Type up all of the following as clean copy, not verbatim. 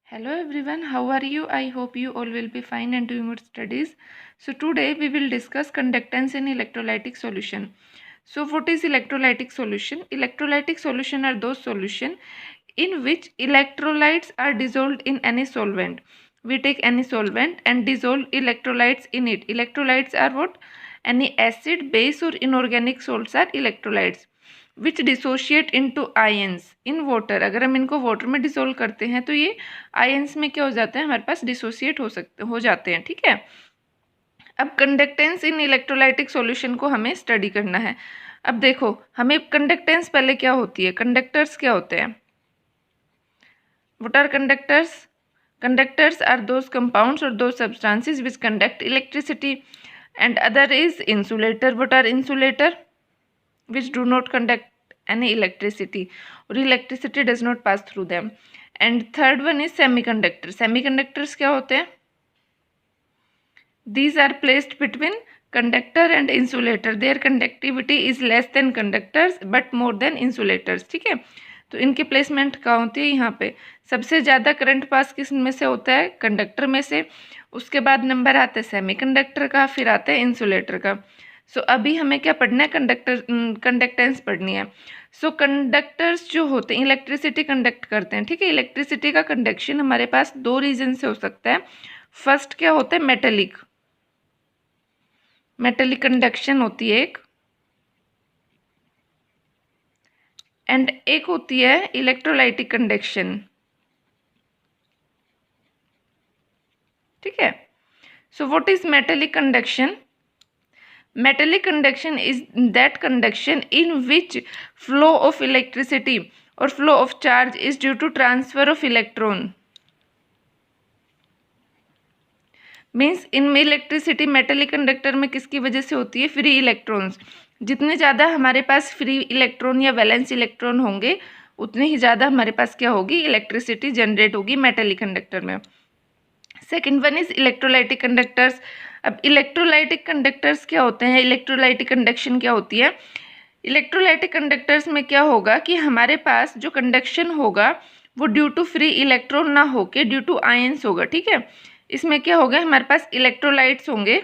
Hello everyone, how are you? I hope you all will be fine and doing good studies. So today we will discuss conductance in electrolytic solution. So what is electrolytic solution? Electrolytic solution are those solution in which electrolytes are dissolved in any solvent. We take any solvent and dissolve electrolytes in it. Electrolytes are what? Any acid, base or inorganic salts are electrolytes which dissociate into ions in water. अगर हम इनको water में dissolve करते हैं तो ये ions में क्या हो जाते हैं, हमारे पास डिसोशिएट हो जाते हैं. ठीक है. अब कंडक्टेंस इन इलेक्ट्रोलाइटिक सॉल्यूशन को हमें स्टडी करना है. अब देखो हमें कंडक्टेंस पहले क्या होती है, कंडक्टर्स क्या होते हैं. What are conductors? Conductors are those compounds और those substances which conduct electricity and other is insulator. What are insulator? Which do not conduct any electricity or electricity does not pass through them. And third one is semiconductor. Semiconductors क्या होते हैं? These are placed between conductor and insulator. Their conductivity is less than conductors but more than insulators. ठीक है. तो इनकी placement कहाँ होती है, यहाँ पे. सबसे ज़्यादा करंट पास किस में से होता है, कंडक्टर में से. उसके बाद नंबर आता है सेमीकंडक्टर का, फिर आता है इंसुलेटर का. सो अभी हमें क्या पढ़ना है, कंडक्टेंस पढ़नी है. सो कंडक्टर्स जो होते हैं इलेक्ट्रिसिटी कंडक्ट करते हैं. ठीक है. इलेक्ट्रिसिटी का कंडक्शन हमारे पास दो रीजन से हो सकता है. फर्स्ट क्या होता है, मेटेलिक कंडक्शन होती है एक, एंड एक होती है इलेक्ट्रोलाइटिक कंडक्शन. ठीक है. So what is metallic conduction? Metallic conduction is that conduction in which flow of electricity or flow of charge is due to transfer of electron. Means इनमें electricity metallic conductor में किसकी वजह से होती है, free electrons. जितने ज़्यादा हमारे पास फ्री इलेक्ट्रॉन या वैलेंस इलेक्ट्रॉन होंगे उतने ही ज़्यादा हमारे पास क्या होगी, इलेक्ट्रिसिटी जनरेट होगी मेटेलिक कंडक्टर में. Second one is electrolytic conductors. अब इलेक्ट्रोलाइटिक कंडक्टर्स क्या होते हैं, इलेक्ट्रोलाइटिक कंडक्शन क्या होती है. इलेक्ट्रोलाइटिक कंडक्टर्स में क्या होगा कि हमारे पास जो कंडक्शन होगा वो ड्यू टू फ्री इलेक्ट्रॉन ना होके ड्यू टू आयंस होगा. ठीक है. इसमें क्या होगा, हमारे पास इलेक्ट्रोलाइट्स होंगे.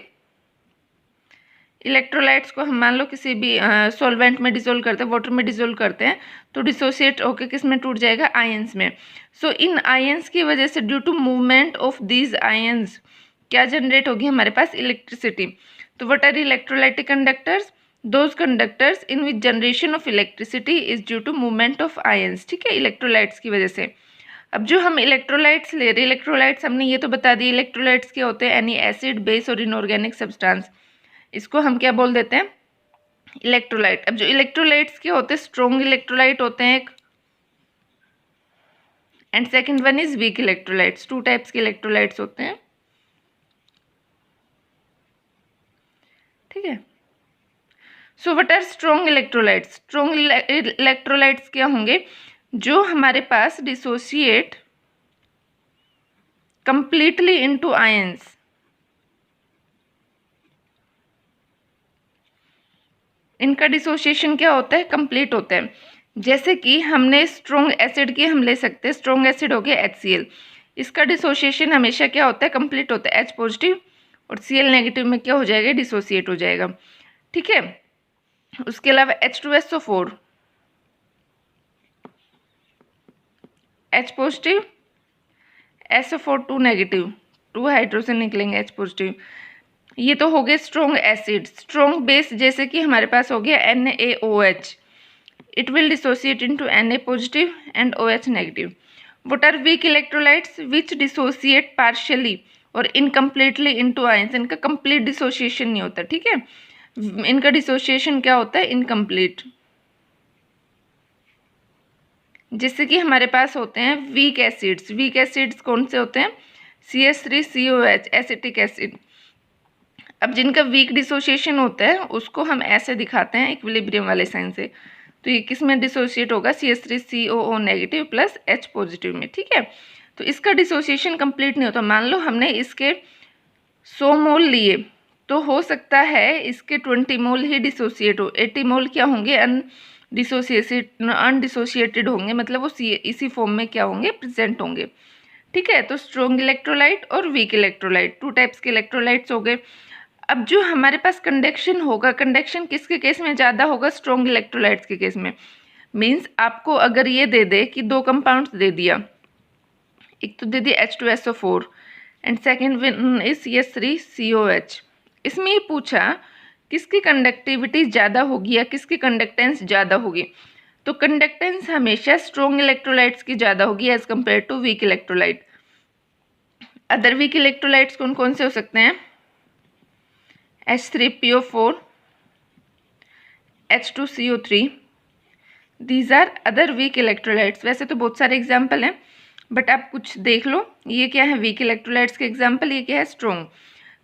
इलेक्ट्रोलाइट्स को हम मान लो किसी भी सॉल्वेंट में डिसोल्व करते हैं, वाटर में डिसोल्व करते हैं तो डिसोसिएट होकर किस में टूट जाएगा, आयंस में. सो इन आयंस की वजह से due to movement of these ions क्या जनरेट होगी, हमारे पास इलेक्ट्रिसिटी. तो what are electrolytic conductors? Those conductors in which generation of electricity is due to movement of ions. ठीक है, इलेक्ट्रोलाइट्स की वजह से. अब जो हम इलेक्ट्रोलाइट्स ले रहे हैं, इलेक्ट्रोलाइट्स हमने ये तो बता दी, इलेक्ट्रोलाइट्स क्या होते हैं, एनी एसिड, बेस और इनऑर्गेनिक सब्सटेंस. इसको हम क्या बोल देते हैं, इलेक्ट्रोलाइट. अब जो इलेक्ट्रोलाइट्स क्या होते हैं, स्ट्रॉन्ग इलेक्ट्रोलाइट होते हैं एक, and second one is weak electrolytes. Two types के इलेक्ट्रोलाइट्स होते हैं. ठीक है. So what are strong electrolytes? Strong electrolytes क्या होंगे, जो हमारे पास डिसोसिएट कंप्लीटली इनटू आयंस. इनका डिसोसिएशन क्या होता है, कंप्लीट होता है. जैसे कि हमने स्ट्रॉन्ग एसिड की हम ले सकते हैं, स्ट्रॉन्ग एसिड हो गया HCl. इसका डिसोसिएशन हमेशा क्या होता है, कंप्लीट होता है. H पॉजिटिव और Cl नेगेटिव में क्या हो जाएगा, डिसोसिएट हो जाएगा. ठीक है. उसके अलावा H2SO4, H positive, SO4 2 negative, 2 hydrogen निकलेंगे H पॉजिटिव. ये तो हो गए स्ट्रॉन्ग एसिड. स्ट्रॉन्ग बेस जैसे कि हमारे पास हो गया NaOH, it will dissociate into Na positive and OH negative. What are weak electrolytes which dissociate partially और इनकम्प्लीटली इनटू आयंस. इनका कंप्लीट डिसोसिएशन नहीं होता. ठीक है. इनका डिसोसिएशन क्या होता है, इनकम्प्लीट. जिससे कि हमारे पास होते हैं वीक एसिड्स. वीक एसिड्स कौन से होते हैं, CH3COH, एसिटिक एसिड. अब जिनका वीक डिसोसिएशन होता है उसको हम ऐसे दिखाते हैं इक्विलिब्रियम वाले साइन से. तो ये किस में डिसोसिएट होगा, CH3COO negative plus H positive में. ठीक है. तो इसका डिसोसिएशन कंप्लीट नहीं होता. मान लो हमने इसके 100 मोल लिए तो हो सकता है इसके 20 मोल ही डिसोसिएट हो, 80 मोल क्या होंगे, अनडिसोसिएटेड होंगे. मतलब वो इसी फॉर्म में क्या होंगे, प्रेजेंट होंगे. ठीक है। तो स्ट्रॉन्ग इलेक्ट्रोलाइट और वीक इलेक्ट्रोलाइट, 2 टाइप्स के इलेक्ट्रोलाइट्स हो गए। अब जो हमारे पास कंडक्शन होगा, कंडक्शन किसके केस में ज़्यादा होगा? स्ट्रॉन्ग इलेक्ट्रोलाइट्स के केस में। मीन्स आपको अगर ये दे दे कि 2 कंपाउंड्स दे दिया, एक तो दे दिया H2SO4 and second one is CH3COH। इसमें ये पूछा किसकी कंडक्टिविटी ज़्यादा होगी या किसकी कंडक्टेंस ज़्यादा होगी, तो कंडक्टेंस हमेशा स्ट्रॉन्ग इलेक्ट्रोलाइट्स की ज़्यादा होगी as compare to weak electrolyte. Other weak electrolytes कौन कौन से हो सकते हैं? H3PO4, H2CO3, these are other weak electrolytes. वैसे तो बहुत सारे एग्जाम्पल हैं, बट आप कुछ देख लो। ये क्या है? वीक इलेक्ट्रोलाइट्स के एग्जाम्पल। ये क्या है? स्ट्रॉन्ग।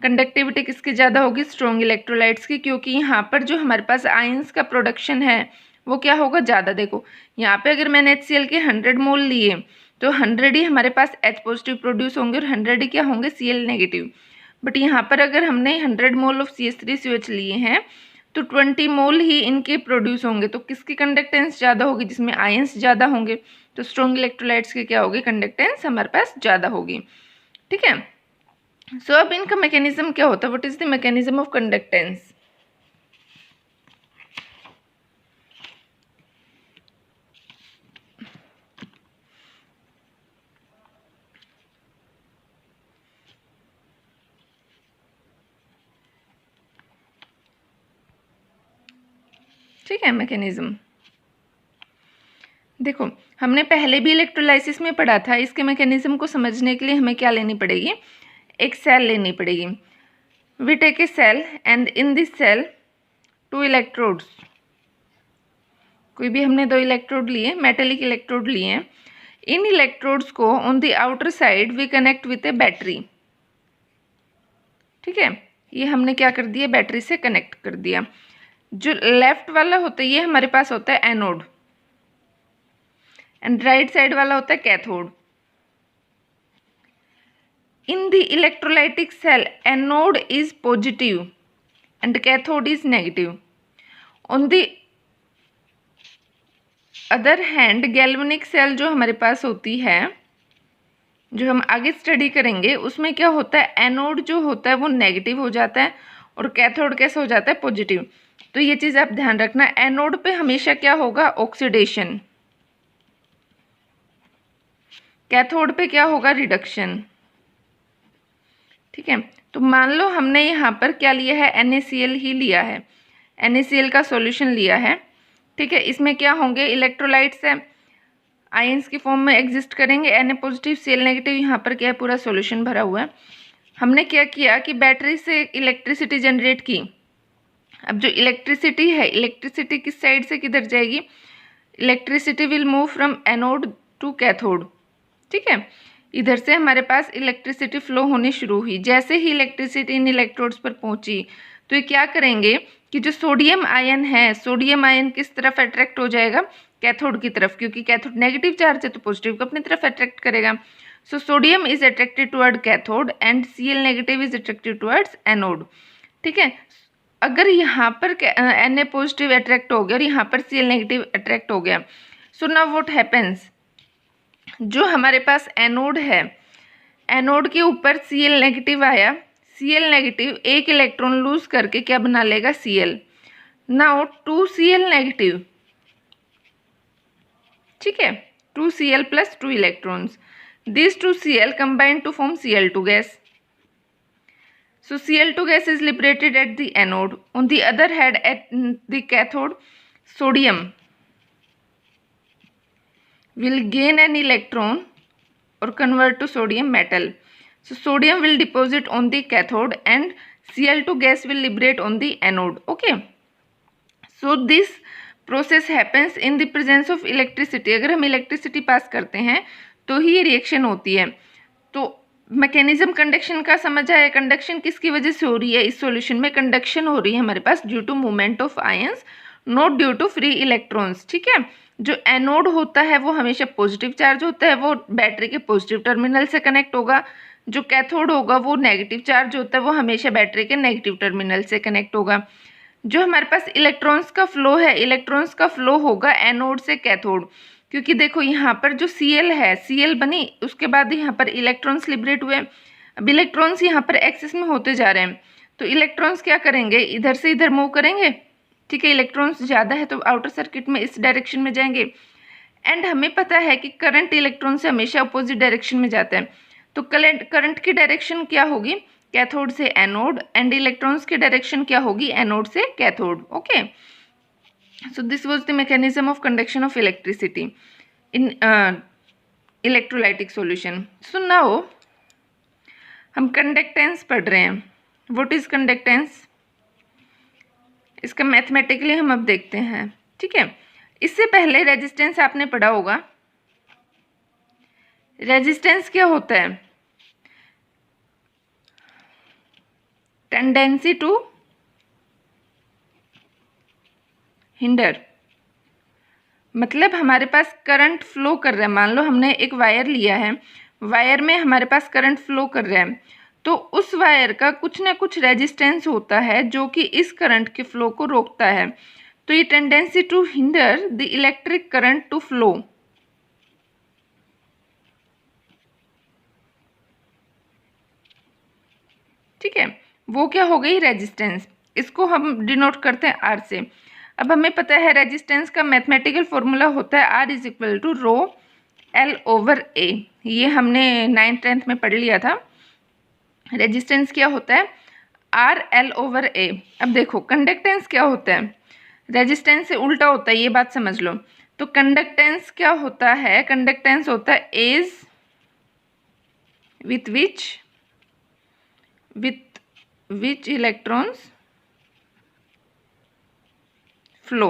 कंडक्टिविटी किसकी ज़्यादा होगी? स्ट्रॉन्ग इलेक्ट्रोलाइट्स की, क्योंकि यहाँ पर जो हमारे पास आयंस का प्रोडक्शन है वो क्या होगा? ज़्यादा। देखो यहाँ पे अगर मैंने HCl के 100 मोल लिए तो 100 ही हमारे पास H पॉजिटिव प्रोड्यूस होंगे और 100 ही क्या होंगे? Cl negative. बट यहाँ पर अगर हमने 100 मोल ऑफ CH3COH लिए हैं तो 20 मोल ही इनके प्रोड्यूस होंगे। तो किसकी कंडक्टेंस ज़्यादा होगी? जिसमें आयंस ज़्यादा होंगे। तो स्ट्रॉन्ग इलेक्ट्रोलाइट्स की क्या होगी? कंडक्टेंस हमारे पास ज़्यादा होगी। ठीक है। सो अब इनका मैकेनिज्म क्या होता है? What is the mechanism of conductance? ठीक है, मैकेनिज्म देखो हमने पहले भी इलेक्ट्रोलाइसिस में पढ़ा था। इसके मैकेनिज्म को समझने के लिए हमें क्या लेनी पड़ेगी? एक सेल लेनी पड़ेगी। We take a cell and in this cell 2 electrodes. कोई भी हमने 2 इलेक्ट्रोड लिए, मेटेलिक इलेक्ट्रोड लिए हैं। इन इलेक्ट्रोड्स को on the outer side we connect with a battery. ठीक है, ये हमने क्या कर दिया? बैटरी से कनेक्ट कर दिया। जो लेफ्ट वाला होता है ये हमारे पास होता है एनोड एंड राइट साइड वाला होता है cathode. In the electrolytic cell anode is positive and cathode is negative. On the other hand galvanic cell जो हमारे पास होती है, जो हम आगे स्टडी करेंगे, उसमें क्या होता है? एनोड जो होता है वो नेगेटिव हो जाता है और कैथोड कैसे हो जाता है? पॉजिटिव। तो ये चीज़ आप ध्यान रखना, एनोड पे हमेशा क्या होगा? ऑक्सीडेशन। कैथोड पे क्या होगा? रिडक्शन। ठीक है। तो मान लो हमने यहाँ पर क्या लिया है? NaCl ही लिया है, NaCl का सॉल्यूशन लिया है। ठीक है, इसमें क्या होंगे? इलेक्ट्रोलाइट्स है, आयंस की फॉर्म में एग्जिस्ट करेंगे। Na पॉजिटिव Cl नेगेटिव, यहाँ पर क्या है? पूरा सॉल्यूशन भरा हुआ है। हमने क्या किया कि बैटरी से इलेक्ट्रिसिटी जनरेट की। अब जो इलेक्ट्रिसिटी है, इलेक्ट्रिसिटी किस साइड से किधर जाएगी? Electricity will move from anode to cathode. ठीक है, इधर से हमारे पास इलेक्ट्रिसिटी फ्लो होनी शुरू हुई। जैसे ही इलेक्ट्रिसिटी इन इलेक्ट्रोड्स पर पहुंची तो ये क्या करेंगे कि जो सोडियम आयन है, सोडियम आयन किस तरफ अट्रैक्ट हो जाएगा? कैथोड की तरफ, क्योंकि कैथोड नेगेटिव चार्ज है तो पॉजिटिव को अपनी तरफ अट्रैक्ट करेगा। So sodium is attracted toward cathode and Cl negative is attracted towards anode. ठीक है, अगर यहाँ पर Na पॉजिटिव अट्रैक्ट हो गया और यहाँ पर Cl नेगेटिव अट्रैक्ट हो गया, सो नाउ व्हाट हैपेंस? जो हमारे पास एनोड है, एनोड के ऊपर Cl नेगेटिव आया, Cl नेगेटिव एक इलेक्ट्रॉन लूज करके क्या बना लेगा? Cl। नाउ 2Cl नेगेटिव, ठीक है, 2Cl plus 2 electrons, this 2Cl combine to form Cl2 gas. So Cl2 gas is liberated at the anode. On the other hand, at the cathode, sodium will gain an electron or convert to sodium metal. So sodium will deposit on the cathode and Cl2 gas will liberate on the anode. Okay. So this process happens in the presence of electricity. अगर हम electricity पास करते हैं तो ही ये reaction होती है। तो mechanism conduction का समझ आया। कंडक्शन किसकी वजह से हो रही है? इस सॉल्यूशन में कंडक्शन हो रही है हमारे पास due to movement of ions, not due to free electrons. ठीक है, जो एनोड होता है वो हमेशा पॉजिटिव चार्ज होता है, वो बैटरी के पॉजिटिव टर्मिनल से कनेक्ट होगा। जो कैथोड होगा वो नेगेटिव चार्ज होता है, वो हमेशा बैटरी के नेगेटिव टर्मिनल से कनेक्ट होगा। जो हमारे पास इलेक्ट्रॉन्स का फ्लो है, इलेक्ट्रॉन्स का फ्लो होगा एनोड से कैथोड। क्योंकि देखो यहाँ पर जो Cl है, Cl बनी, उसके बाद यहाँ पर इलेक्ट्रॉन्स लिबरेट हुए। अब इलेक्ट्रॉन्स यहाँ पर एक्सेस में होते जा रहे हैं, तो इलेक्ट्रॉन्स क्या करेंगे, इधर से इधर मूव करेंगे। ठीक है, इलेक्ट्रॉन्स ज़्यादा है तो आउटर सर्किट में इस डायरेक्शन में जाएंगे। एंड हमें पता है कि करंट इलेक्ट्रॉन से हमेशा अपोजिट डायरेक्शन में जाता है, तो करंट की डायरेक्शन क्या होगी, कैथोड से एनोड, एंड इलेक्ट्रॉन्स की डायरेक्शन क्या होगी, एनोड से cathode. Okay, so this was the mechanism of conduction of electricity in electrolytic solution. So now हम कंडक्टेंस पढ़ रहे हैं। व्हाट इज कंडक्टेंस, इसका मैथमेटिकली हम अब देखते हैं। ठीक है, इससे पहले रेजिस्टेंस आपने पढ़ा होगा। रेजिस्टेंस क्या होता है, टेंडेंसी टू हिंडर, मतलब हमारे पास करंट फ्लो कर रहा है। मान लो हमने एक वायर लिया है, वायर में हमारे पास करंट फ्लो कर रहा है, तो उस वायर का कुछ ना कुछ रेजिस्टेंस होता है जो कि इस करंट के फ्लो को रोकता है। तो ये tendency to hinder the electric current to flow. ठीक है, वो क्या हो गई, रेजिस्टेंस। इसको हम डिनोट करते हैं आर से। अब हमें पता है रेजिस्टेंस का मैथमेटिकल फॉर्मूला होता है R is equal to rho L over A. ये हमने 9th 10th में पढ़ लिया था। रेजिस्टेंस क्या होता है, आर एल ओवर ए। अब देखो कंडक्टेंस क्या होता है, रेजिस्टेंस से उल्टा होता है, ये बात समझ लो। तो कंडक्टेंस क्या होता है, कंडक्टेंस होता है as with which electrons flow.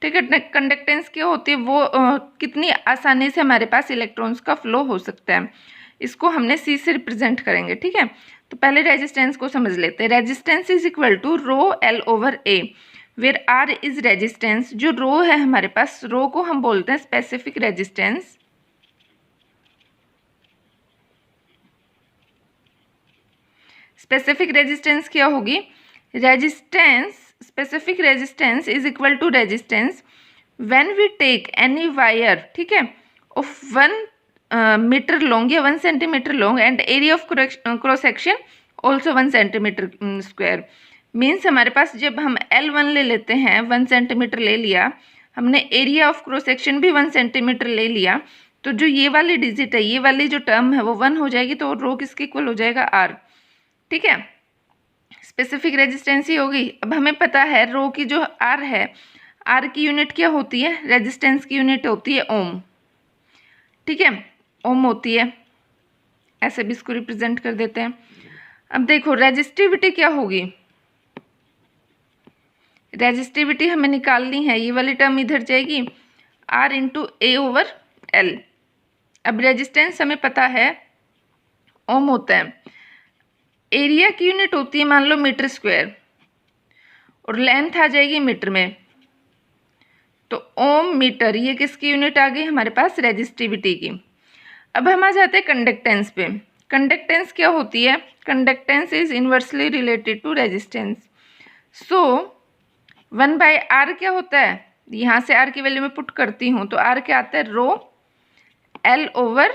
ठीक है, कंडक्टेंस क्या होती है, वो कितनी आसानी से हमारे पास इलेक्ट्रॉन्स का फ्लो हो सकता है, इसको हमने सी से रिप्रेजेंट करेंगे। ठीक है, तो पहले रेजिस्टेंस को समझ लेते हैं। Resistance is equal to rho L over a, where r is resistance. जो रो है हमारे पास, रो को हम बोलते हैं स्पेसिफिक रेजिस्टेंस। स्पेसिफिक रेजिस्टेंस क्या होगी, resistance, specific resistance is equal to resistance when we take any wire, ठीक है, ऑफ 1 मीटर लॉन्ग या 1 centimetre long and area of cross section also 1 centimetre square. Means हमारे पास जब हम L1 ले लेते हैं, 1 सेंटीमीटर ले लिया हमने, एरिया ऑफ क्रॉस सेक्शन भी 1 सेंटीमीटर ले लिया, तो जो ये वाली डिजिट है, ये वाली जो टर्म है वो 1 हो जाएगी, तो रो किसके इक्वल हो जाएगा, आर। ठीक है, स्पेसिफिक रेजिस्टेंस ही होगी। अब हमें पता है रो की जो आर है, आर की यूनिट क्या होती है, रेजिस्टेंस की यूनिट होती है ओम। ठीक है, ओम होती है, ऐसे भी इसको रिप्रेजेंट कर देते हैं। अब देखो रेजिस्टिविटी क्या होगी, रेजिस्टिविटी हमें निकालनी है, ये वाली टर्म इधर जाएगी, r into a over l. अब रेजिस्टेंस हमें पता है ओम होता है, एरिया की यूनिट होती है मान लो मीटर स्क्वायर, और लेंथ आ जाएगी मीटर में, तो ओम मीटर, ये किसकी यूनिट आ गई हमारे पास, रेजिस्टिविटी की। अब हम आ जाते हैं कंडक्टेंस पे। कंडक्टेंस क्या होती है, conductance is inversely related to resistance. So 1/r क्या होता है, यहाँ से r की वैल्यू में पुट करती हूँ, तो r क्या आता है, रो एल ओवर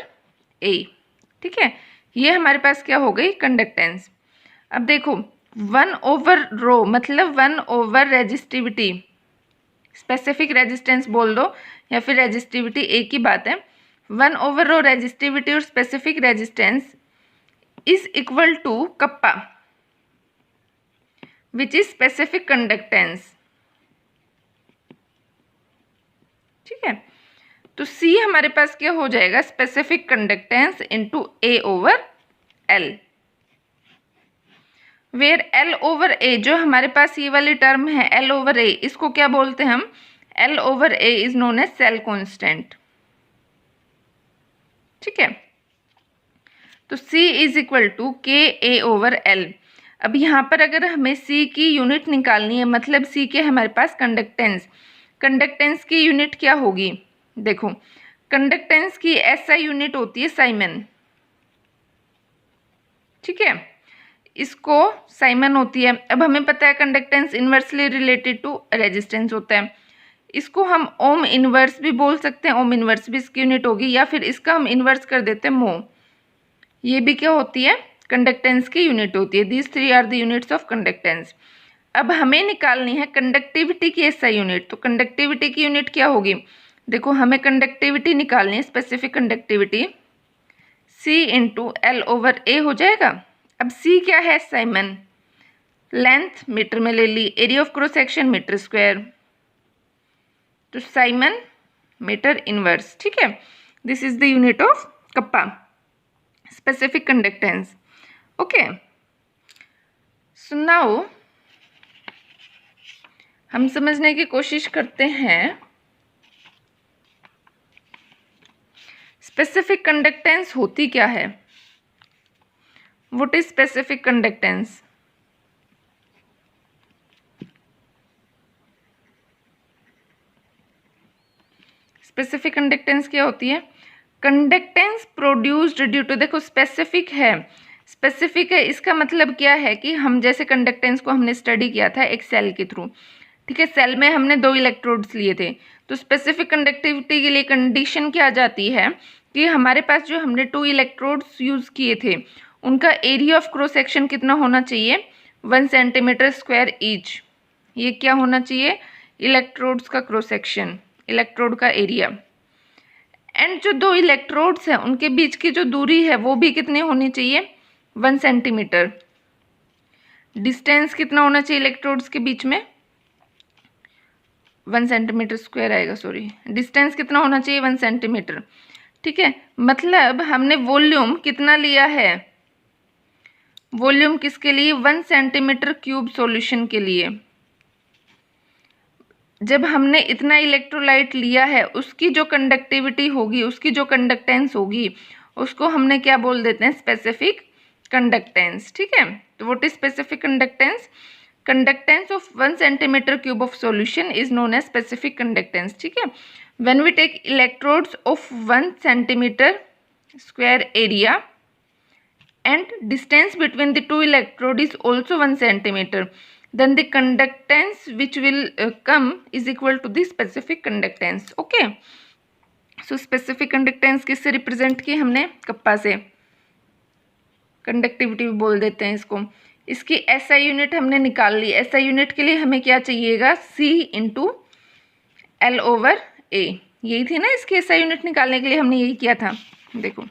ए। ठीक है, ये हमारे पास क्या हो गई, कंडक्टेंस। अब देखो 1 ओवर रो मतलब 1 ओवर रेजिस्टिविटी, स्पेसिफिक रेजिस्टेंस बोल दो या फिर रेजिस्टिविटी, एक ही बात है। 1 ओवर रो रेजिस्टिविटी और specific resistance is equal to kappa, which is specific conductance. ठीक है, तो C हमारे पास क्या हो जाएगा, specific conductance into A over L, where L over A, जो हमारे पास ये वाली टर्म है L ओवर A, इसको क्या बोलते हैं हम, L over A is known as cell constant. ठीक है, तो C is equal to KA over L। अब यहाँ पर अगर हमें C की यूनिट निकालनी है, मतलब C के हमारे पास कंडक्टेंस, कंडक्टेंस की यूनिट क्या होगी, देखो कंडक्टेंस की SI यूनिट होती है साइमन। ठीक है, इसको साइमन होती है। अब हमें पता है conductance inversely related to resistance होता है, इसको हम ओम इनवर्स भी बोल सकते हैं, ओम इनवर्स भी इसकी यूनिट होगी, या फिर इसका हम इनवर्स कर देते हैं मो। ये भी क्या होती है, कंडक्टेंस की यूनिट होती है। These three are the units of conductance. अब हमें निकालनी है कंडक्टिविटी की एसआई यूनिट। तो कंडक्टिविटी की यूनिट क्या होगी, देखो हमें कंडक्टिविटी निकालनी है, specific conductivity C into L over A हो जाएगा। अब C क्या है, साइमन, लेंथ मीटर में ले ली, area of cross section metre square, तो साइमन मीटर इनवर्स। ठीक है, this is the unit of kappa, specific conductance. Okay, so now हम समझने की कोशिश करते हैं स्पेसिफिक कंडक्टेंस होती क्या है। What is specific conductance? Specific conductance क्या होती है, कंडक्टेंस प्रोड्यूस्ड ड्यू टू, देखो स्पेसिफिक है, स्पेसिफिक है इसका मतलब क्या है कि हम जैसे कंडक्टेंस को हमने स्टडी किया था एक सेल के थ्रू, ठीक है, सेल में हमने 2 इलेक्ट्रोड्स लिए थे, तो स्पेसिफिक कंडक्टिविटी के लिए कंडीशन क्या आ जाती है कि हमारे पास जो हमने 2 इलेक्ट्रोड्स यूज़ किए थे उनका एरिया ऑफ क्रॉस सेक्शन कितना होना चाहिए, 1 सेंटीमीटर स्क्वायर ईच। ये क्या होना चाहिए, इलेक्ट्रोड्स का क्रॉस सेक्शन, इलेक्ट्रोड का एरिया। एंड जो 2 इलेक्ट्रोड्स हैं उनके बीच की जो दूरी है वो भी कितनी होनी चाहिए, 1 सेंटीमीटर। डिस्टेंस कितना होना चाहिए इलेक्ट्रोड्स के बीच में, 1 सेंटीमीटर स्क्वायर आएगा, सॉरी, डिस्टेंस कितना होना चाहिए, 1 सेंटीमीटर। ठीक है, मतलब हमने वॉल्यूम कितना लिया है, वॉल्यूम किसके लिए, 1 सेंटीमीटर क्यूब सॉल्यूशन के लिए। जब हमने इतना इलेक्ट्रोलाइट लिया है उसकी जो कंडक्टिविटी होगी, उसकी जो कंडक्टेंस होगी, उसको हमने क्या बोल देते हैं, स्पेसिफिक कंडक्टेंस। ठीक है, तो what is specific conductance, conductance of 1 centimetre cube of solution is known as specific conductance. ठीक है, when we take electrodes of 1 centimetre square area and distance between the 2 electrode is also 1 centimeter, then the conductance which will come is equal to the specific conductance. Okay, so specific conductance किससे represent की हमने, kappa से, conductivity भी बोल देते हैं इसको। इसकी एसआई यूनिट हमने निकाल ली, एसआई यूनिट के लिए हमें क्या चाहिएगा, C इंटू एल ओवर ए, यही थी ना इसकी एसआई यूनिट निकालने के लिए हमने यही किया था। देखो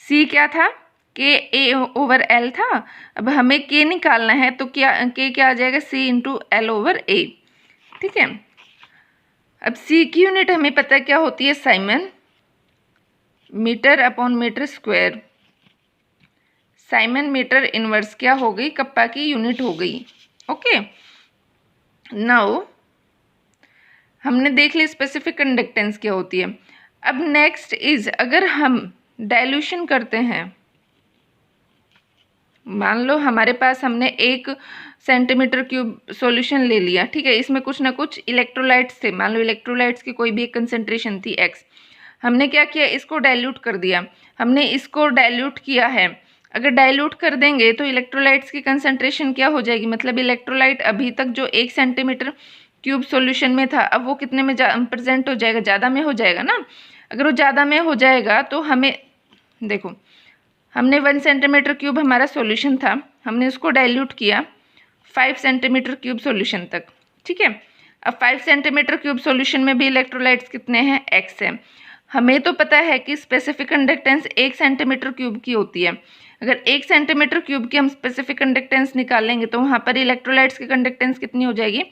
C क्या था, के ए ओवर एल था, अब हमें K निकालना है तो क्या K क्या आ जाएगा, C इंटू एल ओवर ए। ठीक है, अब C की यूनिट हमें पता है क्या होती है, siemens, metre upon metre square, siemens metre inverse क्या हो गई, कप्पा की यूनिट हो गई। ओके, नाउ हमने देख लिया स्पेसिफिक कंडक्टेंस क्या होती है। अब नेक्स्ट इज, अगर हम डाइल्यूशन करते हैं, मान लो हमारे पास हमने 1 सेंटीमीटर क्यूब सॉल्यूशन ले लिया, ठीक है, इसमें कुछ ना कुछ इलेक्ट्रोलाइट्स थे, मान लो इलेक्ट्रोलाइट्स की कोई भी एक कंसेंट्रेशन थी X, हमने क्या किया, इसको डाइल्यूट कर दिया, हमने इसको डाइल्यूट किया है। अगर डाइल्यूट कर देंगे तो इलेक्ट्रोलाइट्स की कंसेंट्रेशन क्या हो जाएगी, मतलब इलेक्ट्रोलाइट अभी तक जो 1 सेंटीमीटर क्यूब सॉल्यूशन में था अब वो कितने में प्रेजेंट हो जाएगा, ज़्यादा में हो जाएगा ना। अगर वो ज़्यादा में हो जाएगा तो हमें, देखो हमने 1 सेंटीमीटर क्यूब हमारा सॉल्यूशन था, हमने उसको डाइल्यूट किया 5 सेंटीमीटर क्यूब सॉल्यूशन तक। ठीक है, अब 5 सेंटीमीटर क्यूब सॉल्यूशन में भी इलेक्ट्रोलाइट्स कितने हैं, X है। हमें तो पता है कि स्पेसिफिक कंडक्टेंस 1 सेंटीमीटर क्यूब की होती है। अगर 1 सेंटीमीटर क्यूब की हम स्पेसिफिक कंडक्टेंस निकालेंगे तो वहाँ पर इलेक्ट्रोलाइट्स की कंडक्टेंस कितनी हो जाएगी,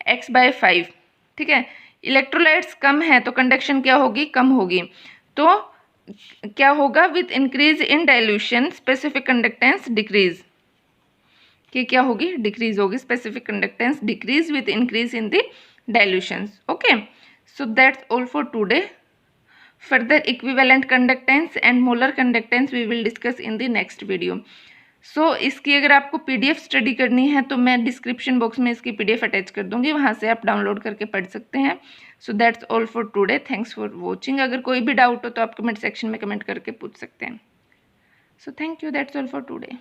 X/5। ठीक है, इलेक्ट्रोलाइट्स कम है तो कंडक्शन क्या होगी, कम होगी। तो क्या होगा, with increase in dilution specific conductance decrease, कि क्या होगी, डिक्रीज होगी, specific conductance decrease with increase in the dilution. Okay, so that's all for today. Further equivalent conductance and molar conductance we will discuss in the next video. सो इसकी अगर आपको PDF study करनी है तो मैं डिस्क्रिप्शन बॉक्स में इसकी PDF अटैच कर दूंगी, वहाँ से आप डाउनलोड करके पढ़ सकते हैं। सो that's all for today, thanks for watching. अगर कोई भी डाउट हो तो आप कमेंट सेक्शन में कमेंट करके पूछ सकते हैं। So thank you, that's all for today.